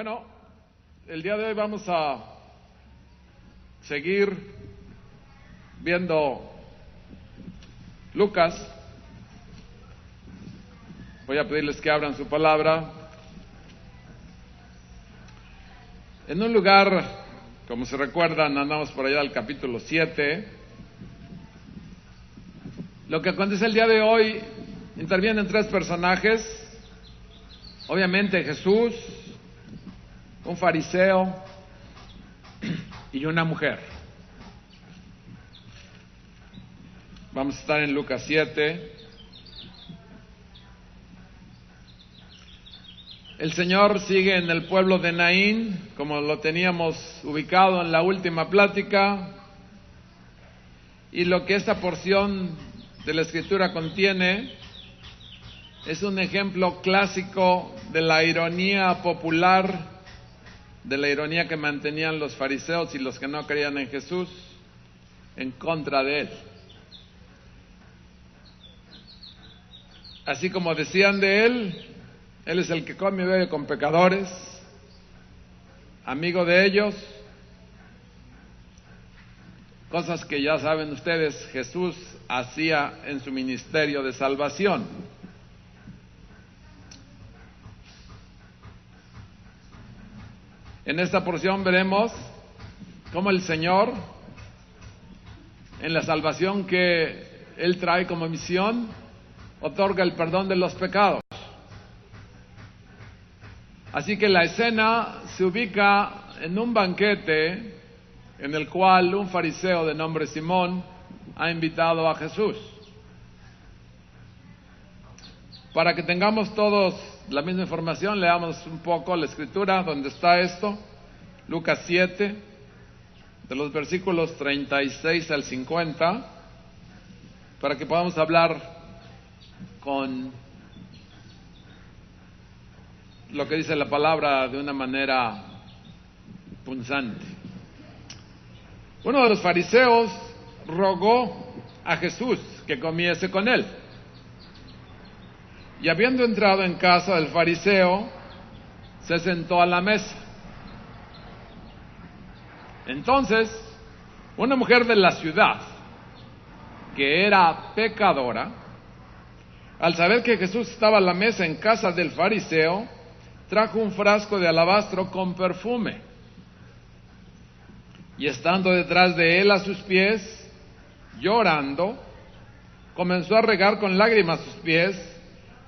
Bueno, el día de hoy vamos a seguir viendo Lucas. Voy a pedirles que abran su palabra. En un lugar, como se recuerdan, andamos por allá del capítulo 7. Lo que acontece el día de hoy, intervienen tres personajes. Obviamente Jesús, un fariseo y una mujer. Vamos a estar en Lucas 7. El Señor sigue en el pueblo de Naín, como lo teníamos ubicado en la última plática, y lo que esta porción de la Escritura contiene es un ejemplo clásico de la ironía popular, de la ironía que mantenían los fariseos y los que no creían en Jesús en contra de Él. Así como decían de Él, Él es el que come y bebe con pecadores, amigo de ellos, cosas que ya saben ustedes Jesús hacía en su ministerio de salvación. En esta porción veremos cómo el Señor, en la salvación que Él trae como misión, otorga el perdón de los pecados. Así que la escena se ubica en un banquete en el cual un fariseo de nombre Simón ha invitado a Jesús. Para que tengamos todos la misma información, leamos un poco la Escritura donde está esto. Lucas 7, de los versículos 36 al 50, para que podamos hablar con lo que dice la palabra de una manera punzante. Uno de los fariseos rogó a Jesús que comiese con él. Y habiendo entrado en casa del fariseo, se sentó a la mesa. Entonces, una mujer de la ciudad, que era pecadora, al saber que Jesús estaba a la mesa en casa del fariseo, trajo un frasco de alabastro con perfume. Y estando detrás de él a sus pies, llorando, comenzó a regar con lágrimas sus pies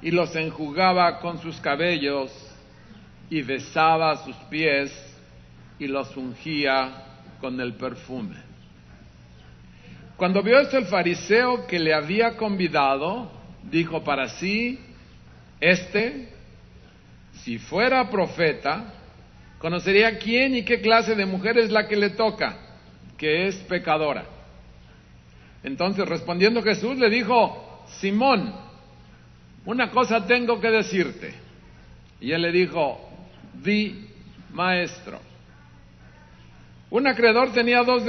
y los enjugaba con sus cabellos y besaba sus pies y los ungía con el perfume. Cuando vio esto el fariseo que le había convidado, dijo para sí: si fuera profeta, conocería quién y qué clase de mujer es la que le toca, que es pecadora. Entonces respondiendo Jesús le dijo: Simón, una cosa tengo que decirte. Y él le dijo: di, maestro. Un acreedor tenía dos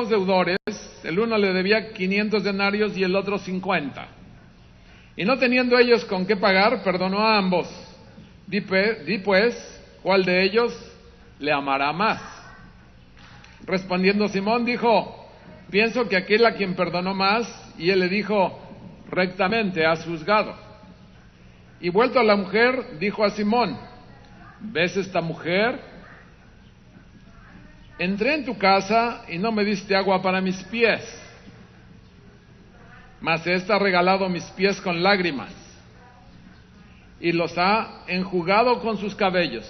deudores, el uno le debía 500 denarios y el otro 50. Y no teniendo ellos con qué pagar, perdonó a ambos. Di pues, ¿cuál de ellos le amará más? Respondiendo Simón dijo: pienso que aquel a quien perdonó más. Y él le dijo: rectamente has juzgado. Y vuelto a la mujer, dijo a Simón: ¿ves esta mujer? Entré en tu casa y no me diste agua para mis pies, mas ésta ha regalado mis pies con lágrimas y los ha enjugado con sus cabellos.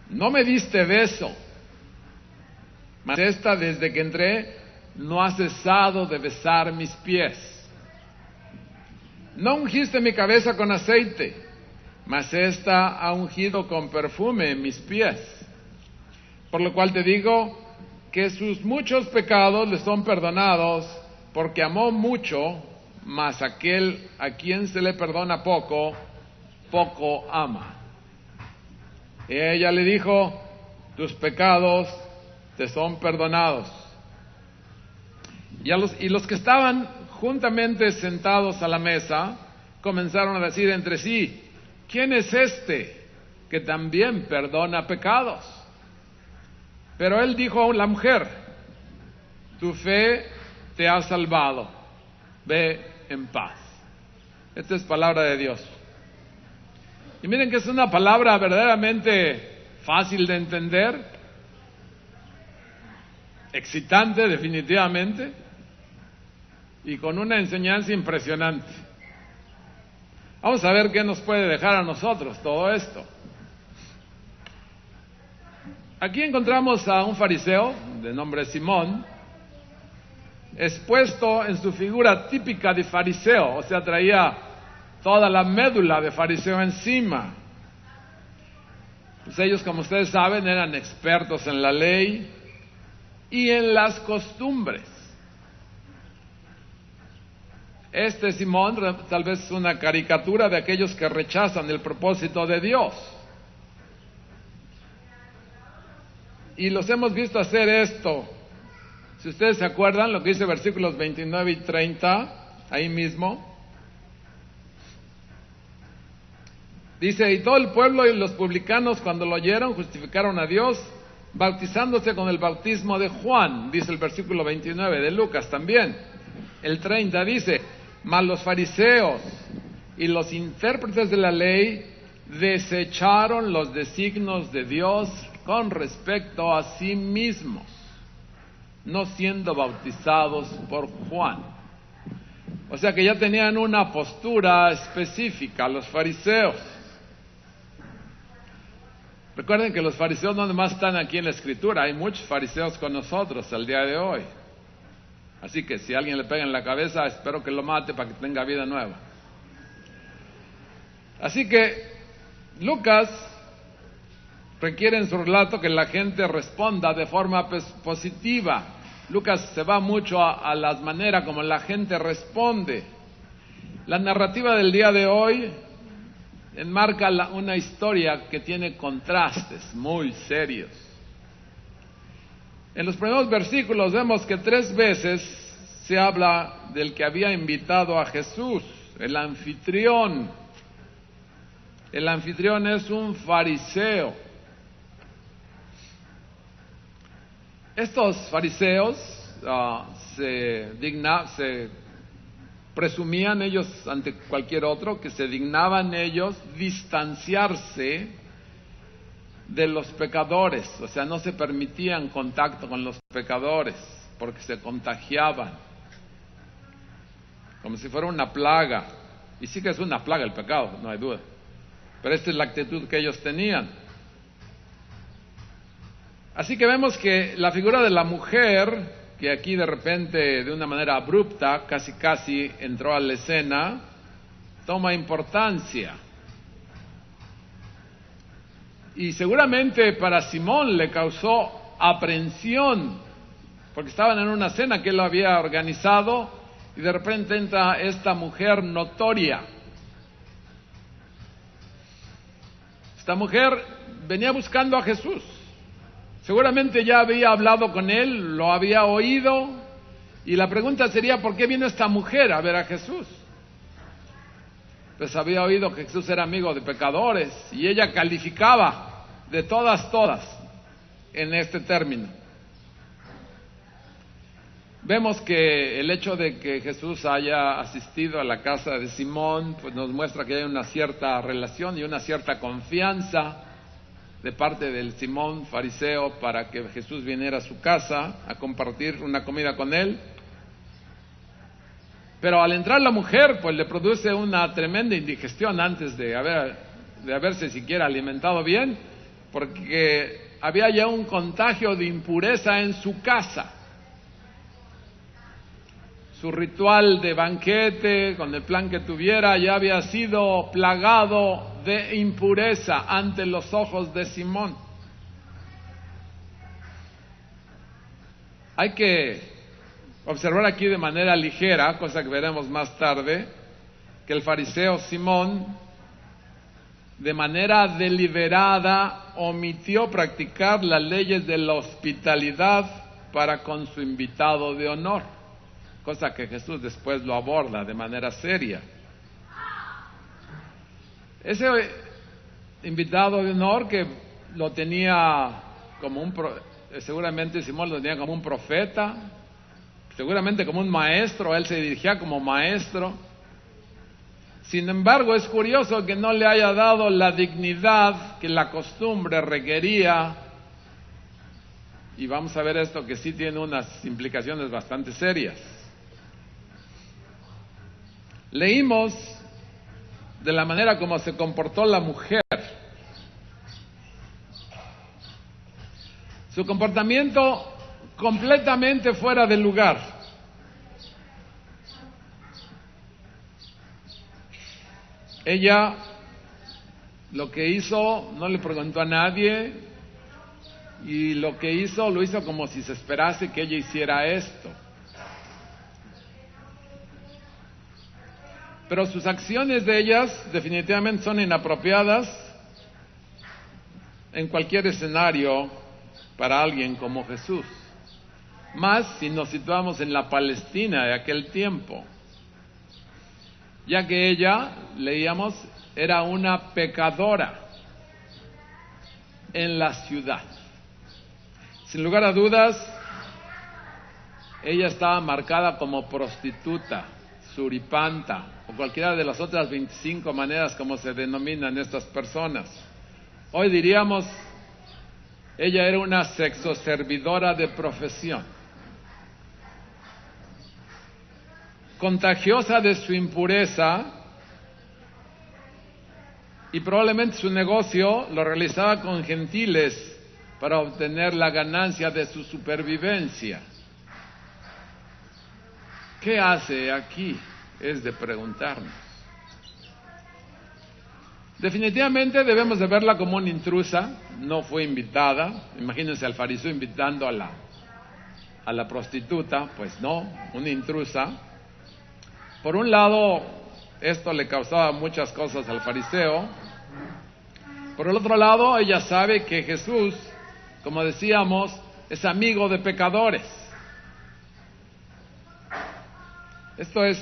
No me diste beso, mas esta desde que entré no ha cesado de besar mis pies. No ungiste mi cabeza con aceite, mas esta ha ungido con perfume mis pies. Por lo cual te digo que sus muchos pecados le son perdonados, porque amó mucho, mas aquel a quien se le perdona poco, poco ama. Y ella le dijo: tus pecados te son perdonados. Y los que estaban juntamente sentados a la mesa comenzaron a decir entre sí: ¿quién es este que también perdona pecados. Pero él dijo a la mujer: tu fe te ha salvado, ve en paz. Esta es palabra de Dios. Y miren que es una palabra verdaderamente fácil de entender, excitante definitivamente, y con una enseñanza impresionante. Vamos a ver qué nos puede dejar a nosotros todo esto. Aquí encontramos a un fariseo de nombre Simón, expuesto en su figura típica de fariseo, o sea, traía toda la médula de fariseo encima. Pues ellos, como ustedes saben, eran expertos en la ley y en las costumbres. Este Simón tal vez es una caricatura de aquellos que rechazan el propósito de Dios. Y los hemos visto hacer esto. Si ustedes se acuerdan lo que dice versículos 29 y 30, ahí mismo. Dice: y todo el pueblo y los publicanos, cuando lo oyeron, justificaron a Dios, bautizándose con el bautismo de Juan, dice el versículo 29 de Lucas también. El 30 dice: mas los fariseos y los intérpretes de la ley desecharon los designios de Dios con respecto a sí mismos, no siendo bautizados por Juan. O sea que ya tenían una postura específica los fariseos. Recuerden que los fariseos no nomás están aquí en la Escritura, hay muchos fariseos con nosotros al día de hoy. Así que si alguien le pega en la cabeza, espero que lo mate para que tenga vida nueva. Así que Lucas requiere en su relato que la gente responda de forma positiva. Lucas se va mucho a las maneras como la gente responde. La narrativa del día de hoy enmarca una historia que tiene contrastes muy serios. En los primeros versículos vemos que 3 veces se habla del que había invitado a Jesús, el anfitrión. El anfitrión es un fariseo. Estos fariseos se presumían ellos ante cualquier otro que se dignaban ellos distanciarse de los pecadores, o sea, no se permitían contacto con los pecadores porque se contagiaban, como si fuera una plaga. Y sí que es una plaga el pecado, no hay duda, pero esta es la actitud que ellos tenían. Así que vemos que la figura de la mujer, que aquí de repente, de una manera abrupta, casi entró a la escena, toma importancia. Y seguramente para Simón le causó aprensión, porque estaban en una cena que él había organizado, y de repente entra esta mujer notoria. Esta mujer venía buscando a Jesús. Seguramente ya había hablado con él, lo había oído, y la pregunta sería: ¿por qué vino esta mujer a ver a Jesús? Pues había oído que Jesús era amigo de pecadores, y ella calificaba de todas en este término. Vemos que el hecho de que Jesús haya asistido a la casa de Simón, pues nos muestra que hay una cierta relación y una cierta confianza de parte del Simón fariseo para que Jesús viniera a su casa a compartir una comida con él. Pero al entrar la mujer, pues le produce una tremenda indigestión antes de haberse siquiera alimentado bien, porque había ya un contagio de impureza en su casa. Su ritual de banquete, con el plan que tuviera, ya había sido plagado de impureza ante los ojos de Simón. Hay que observar aquí de manera ligera, cosa que veremos más tarde, que el fariseo Simón, de manera deliberada, omitió practicar las leyes de la hospitalidad para con su invitado de honor, cosa que Jesús después lo aborda de manera seria. invitado de honor que lo tenía como seguramente Simón lo tenía como un profeta, seguramente como un maestro, él se dirigía como maestro. Sin embargo, es curioso que no le haya dado la dignidad que la costumbre requería, y vamos a ver esto que sí tiene unas implicaciones bastante serias. Leímos de la manera como se comportó la mujer. Su comportamiento completamente fuera de lugar. Ella lo que hizo no le preguntó a nadie, y lo que hizo lo hizo como si se esperase que ella hiciera esto. Pero sus acciones de ellas definitivamente son inapropiadas en cualquier escenario para alguien como Jesús. Más si nos situamos en la Palestina de aquel tiempo, ya que ella, leíamos, era una pecadora en la ciudad. Sin lugar a dudas, ella estaba marcada como prostituta, suripanta, o cualquiera de las otras 25 maneras como se denominan estas personas. Hoy diríamos, ella era una sexoservidora de profesión, contagiosa de su impureza, y probablemente su negocio lo realizaba con gentiles para obtener la ganancia de su supervivencia. ¿Qué hace aquí? Es de preguntarnos. Definitivamente debemos de verla como una intrusa, no fue invitada. Imagínense al fariseo invitando a la prostituta, pues no, una intrusa. Por un lado, esto le causaba muchas cosas al fariseo. Por el otro lado, ella sabe que Jesús, como decíamos, es amigo de pecadores. Esto es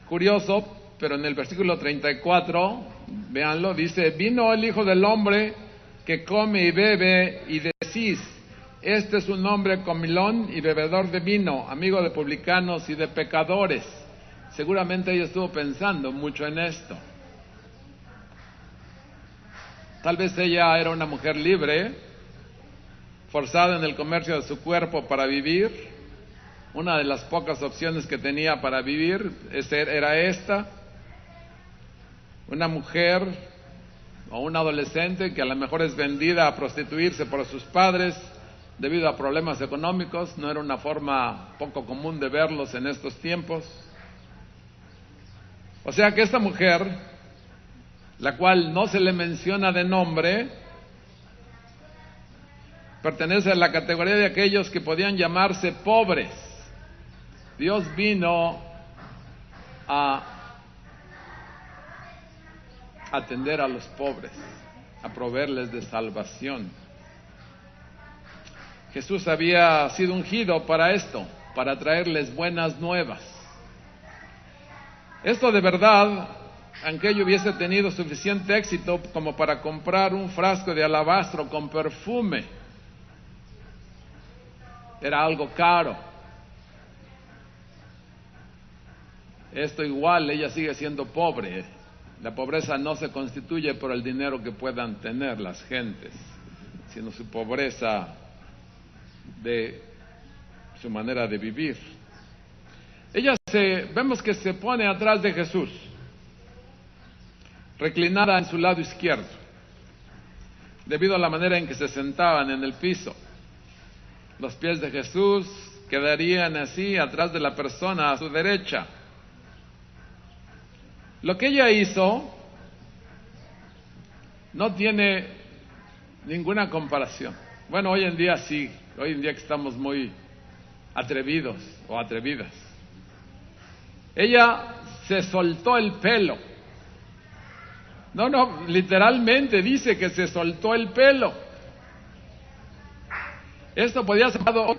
curioso, pero en el versículo 34, véanlo, dice: vino el Hijo del Hombre que come y bebe, y decís, este es un hombre comilón y bebedor de vino, amigo de publicanos y de pecadores. Seguramente ella estuvo pensando mucho en esto. Tal vez ella era una mujer libre, forzada en el comercio de su cuerpo para vivir. Una de las pocas opciones que tenía para vivir era esta. Una mujer o un adolescente que a lo mejor es vendida a prostituirse por sus padres debido a problemas económicos. No era una forma poco común de verlos en estos tiempos. O sea que esta mujer, la cual no se le menciona de nombre, pertenece a la categoría de aquellos que podían llamarse pobres. Dios vino a atender a los pobres, a proveerles de salvación. Jesús había sido ungido para esto, para traerles buenas nuevas. Esto de verdad, aunque ella hubiese tenido suficiente éxito como para comprar un frasco de alabastro con perfume, era algo caro. Esto igual, ella sigue siendo pobre. La pobreza no se constituye por el dinero que puedan tener las gentes, sino su pobreza de su manera de vivir. Ella vemos que se pone atrás de Jesús, reclinada en su lado izquierdo, debido a la manera en que se sentaban en el piso. Los pies de Jesús quedarían así atrás de la persona a su derecha. Lo que ella hizo no tiene ninguna comparación. Bueno, hoy en día sí, hoy en día que estamos muy atrevidos o atrevidas. Ella se soltó el pelo. No, literalmente dice que se soltó el pelo. Esto podía ser llamado